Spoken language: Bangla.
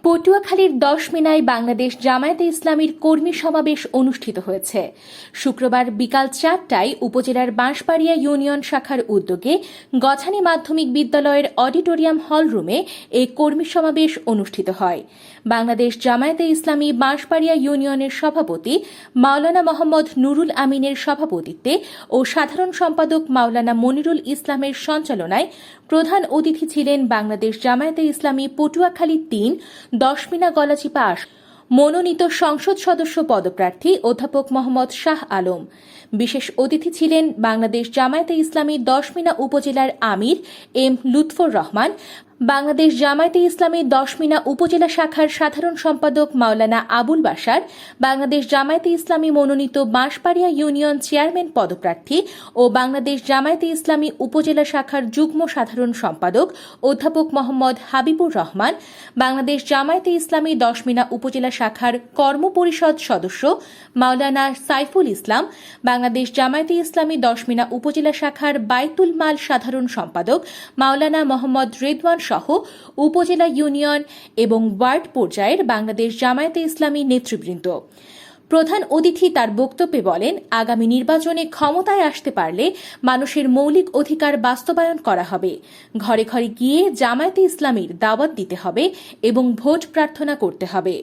পটুয়াখালীর ১০ মিনায় বাংলাদেশ জামায়াতে ইসলামীর কর্মী সমাবেশ অনুষ্ঠিত হয়েছে। শুক্রবার বিকাল ৪টায় উপজেলার বাঁশবাড়িয়া ইউনিয়ন শাখার উদ্যোগে গছানী মাধ্যমিক বিদ্যালয়ের অডিটোরিয়াম হল রুমে এই কর্মী সমাবেশ অনুষ্ঠিত হয়। বাংলাদেশ জামায়াতে ইসলামী বাঁশবাড়িয়া ইউনিয়নের সভাপতি মাওলানা মোহাম্মদ নুরুল আমিনের সভাপতিত্বে ও সাধারণ সম্পাদক মাওলানা মনিরুল ইসলামের সঞ্চালনায় প্রধান অতিথি ছিলেন বাংলাদেশ জামায়াতে ইসলামী পটুয়াখালী ৩ ১০ মিনা গলাচিপা মনোনীত সংসদ সদস্য পদপ্রার্থী অধ্যাপক মোহাম্মদ শাহ আলম। বিশেষ অতিথি ছিলেন বাংলাদেশ জামায়াতে ইসলামী ১০ মিনা উপজেলার আমির এম লুৎফর রহমান, বাংলাদেশ জামায়াতে ইসলামী ১০ মিনা উপজেলা শাখার সাধারণ সম্পাদক মাওলানা আবুল বাশার, বাংলাদেশ জামায়াতে ইসলামী মনোনীত বাঁশবাড়িয়া ইউনিয়ন চেয়ারম্যান পদপ্রার্থী ও বাংলাদেশ জামায়াতে ইসলামী উপজেলা শাখার যুগ্ম সাধারণ সম্পাদক অধ্যাপক মোহাম্মদ হাবিবুর রহমান, বাংলাদেশ জামায়াতে ইসলামী ১০ মিনা উপজেলা শাখার কর্মপরিষদ সদস্য মাওলানা সাইফুল ইসলাম, বাংলাদেশ জামায়াতে ইসলামী ১০ মিনা উপজেলা শাখার বাইতুল মাল সাধারণ সম্পাদক মাওলানা মোহাম্মদ রেদওয়ান সহ উপজেলা, ইউনিয়ন এবং ওয়ার্ড পর্যায়ের বাংলাদেশ জামায়াতে ইসলামী নেতৃবৃন্দ। প্রধান অতিথি তার বক্তব্যে বলেন, আগামী নির্বাচনে ক্ষমতায় আসতে পারলে মানুষের মৌলিক অধিকার বাস্তবায়ন করা হবে। ঘরে ঘরে গিয়ে জামায়াতে ইসলামীর দাওয়াত দিতে হবে এবং ভোট প্রার্থনা করতে হবে।